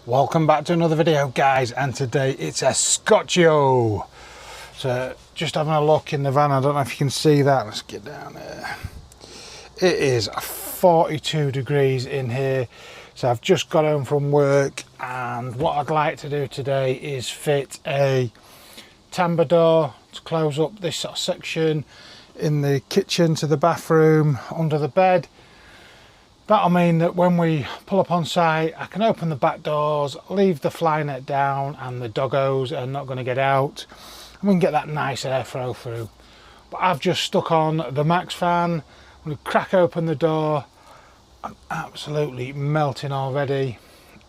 Welcome back to another video, guys, and today it's a Scotcho. So just having a look in the van, I don't know if you can see that. Let's get down there. It is 42 degrees in here, so I've just got home from work, and what I'd like to do today is fit a Tambour door to close up this sort of section in the kitchen to the bathroom under the bed. That'll mean that when we pull up on site, I can open the back doors, leave the fly net down, and the doggos are not going to get out, and we can get that nice airflow through. But I've just stuck on the max fan. I'm going to crack open the door. I'm absolutely melting already.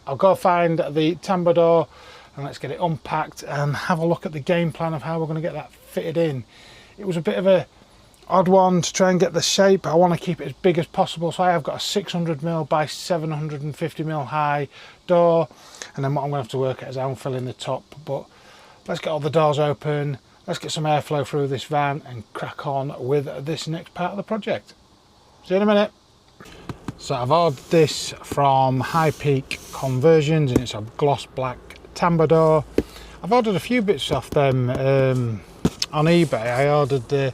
I'll go find the Tambour door and let's get it unpacked and have a look at the game plan of how we're going to get that fitted in. It was a bit of a odd one to try and get the shape. I want to keep it as big as possible, so I have got a 600mm by 750mm high door, and then what I'm going to have to work at is how I'm filling the top. But let's get all the doors open, let's get some airflow through this van and crack on with this next part of the project. See you in a minute. So I've ordered this from High Peak Conversions and it's a gloss black Tambour door. I've ordered a few bits off them on eBay. I ordered the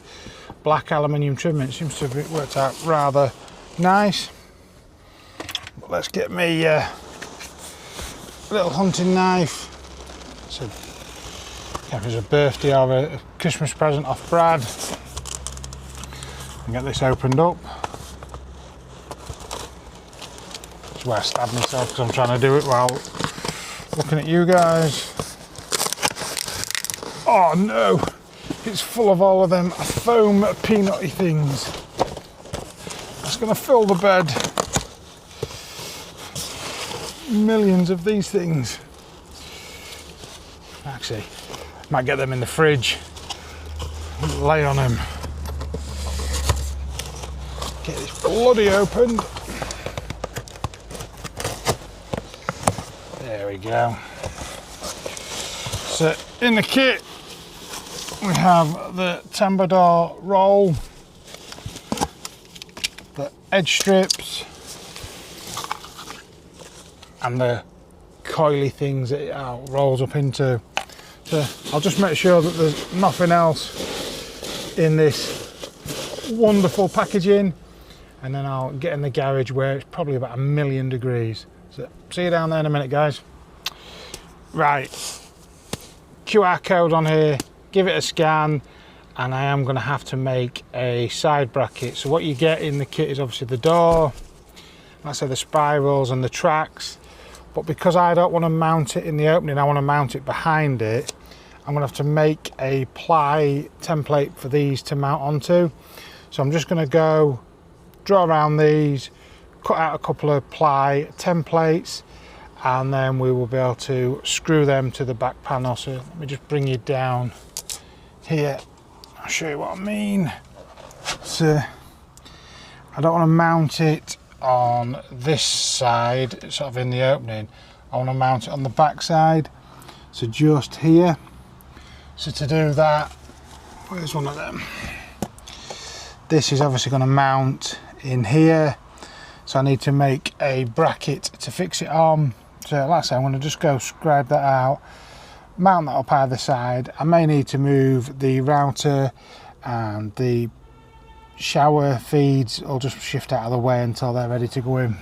black aluminium trim, and it seems to have worked out rather nice. But let's get me a little hunting knife. So if it's a birthday or a Christmas present off Brad, and get this opened up. That's where I stab myself because I'm trying to do it while looking at you guys. Oh no! It's full of all of them foam peanutty things. That's going to fill the bed. Millions of these things. Actually, might get them in the fridge. Lay on them. Get this bloody opened. There we go. So in the kit, we have the Tambour door roll, the edge strips, and the coily things that it rolls up into. So I'll just make sure that there's nothing else in this wonderful packaging, and then I'll get in the garage where it's probably about 1,000,000 degrees. So see you down there in a minute, guys. Right, QR code on here. Give it a scan, and I am going to have to make a side bracket. So what you get in the kit is obviously the door, let's say the spirals and the tracks, but because I don't want to mount it in the opening, I want to mount it behind it, I'm going to have to make a ply template for these to mount onto. So I'm just going to go draw around these, cut out a couple of ply templates, and then we will be able to screw them to the back panel. So let me just bring you down here, I'll show you what I mean. So I don't want to mount it on this side, sort of in the opening. I want to mount it on the back side, so just here. So to do that, where's one of them? This is obviously going to mount in here, so I need to make a bracket to fix it on. So like I say, I'm going to just go scribe that out, mount that up either side. I may need to move the router and the shower feeds. I'll just shift out of the way until they're ready to go in.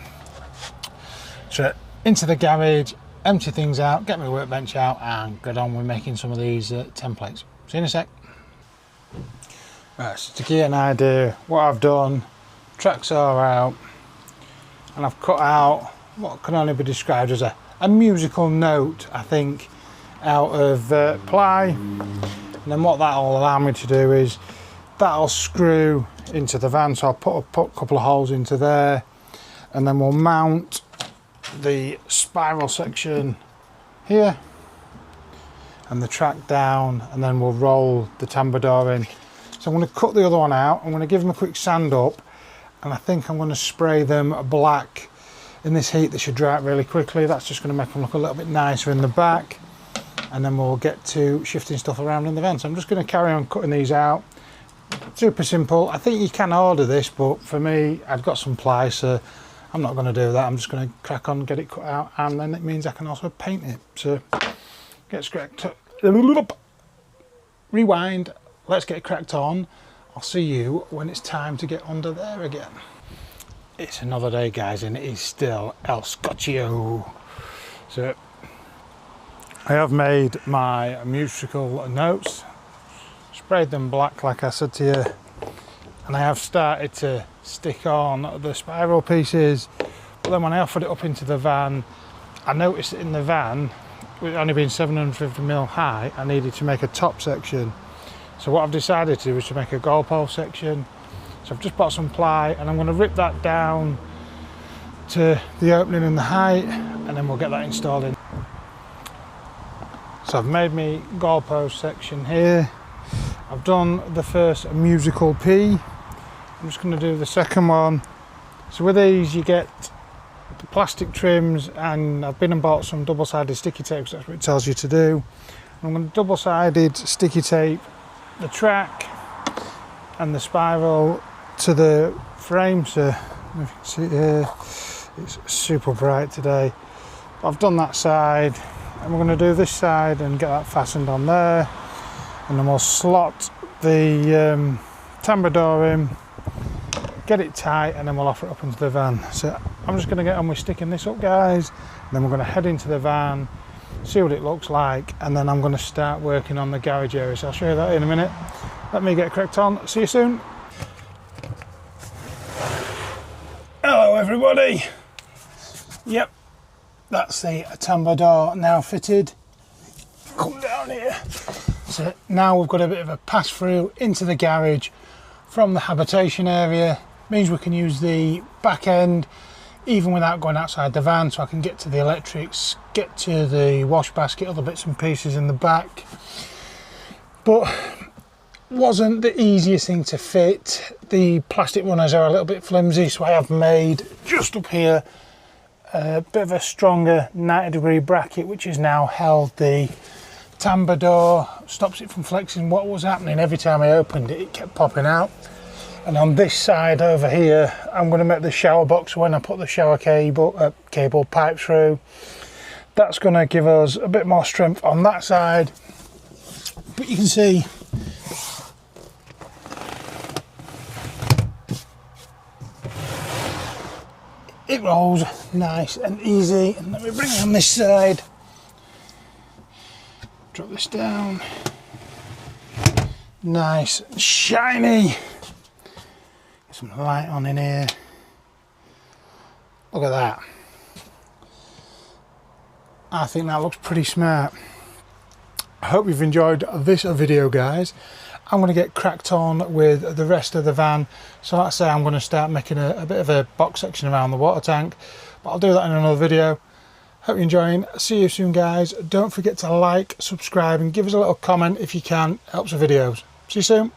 So into the garage, empty things out, get my workbench out, and get on with making some of these templates. See you in a sec. Right, so to give you an idea what I've done, tracks are out, and I've cut out what can only be described as a musical note, I think, out of ply. And then what that'll allow me to do is that'll screw into the van, so I'll put a couple of holes into there, and then we'll mount the spiral section here and the track down, and then we'll roll the Tambour door in. So I'm going to cut the other one out, I'm going to give them a quick sand up, and I think I'm going to spray them black. In this heat they should dry out really quickly. That's just going to make them look a little bit nicer in the back, and then we'll get to shifting stuff around in the van. So I'm just going to carry on cutting these out. Super simple. I think you can order this, but for me, I've got some ply, so I'm not going to do that. I'm just going to crack on, get it cut out, and then it means I can also paint it. So get cracked. Rewind. Let's get cracked on. I'll see you when it's time to get under there again. It's another day, guys, and it is still El Scotchio. So I have made my musical notes, sprayed them black like I said to you, and I have started to stick on the spiral pieces. But then when I offered it up into the van, I noticed that in the van, with only being 750mm high, I needed to make a top section. So what I've decided to do is to make a goalpost section. So I've just bought some ply and I'm going to rip that down to the opening and the height, and then we'll get that installed in. So I've made me goalpost section here. I've done the first musical P. I'm just going to do the second one. So with these you get the plastic trims, and I've been and bought some double-sided sticky tape, that's what it tells you to do. I'm going to double-sided sticky tape the track and the spiral to the frame. So if you can see here, it's super bright today. I've done that side, and we're going to do this side and get that fastened on there, and then we'll slot the Tambour door in, get it tight, and then we'll offer it up into the van. So I'm just going to get on with sticking this up, guys, and then we're going to head into the van, see what it looks like, and then I'm going to start working on the garage area. So I'll show you that in a minute. Let me get cracked on. See you soon. Hello everybody. Yep, that's the Tambour door now fitted. Come down here. So now we've got a bit of a pass through into the garage from the habitation area. Means we can use the back end even without going outside the van, so I can get to the electrics, get to the wash basket, other bits and pieces in the back. But wasn't the easiest thing to fit. The plastic runners are a little bit flimsy, so I have made just up here a bit of a stronger 90-degree bracket, which has now held the Tambour door, stops it from flexing. What was happening every time I opened it, it kept popping out. And on this side over here, I'm going to make the shower box when I put the shower cable pipe through. That's going to give us a bit more strength on that side. But you can see it rolls nice and easy. And let me bring it on this side. Drop this down. Nice and shiny. Some light on in here. Look at that. I think that looks pretty smart. I hope you've enjoyed this video, guys. I'm going to get cracked on with the rest of the van. So like I say, I'm going to start making a bit of a box section around the water tank, but I'll do that in another video. Hope you're enjoying. See you soon, guys. Don't forget to like, subscribe, and give us a little comment if you can. It helps the videos. See you soon.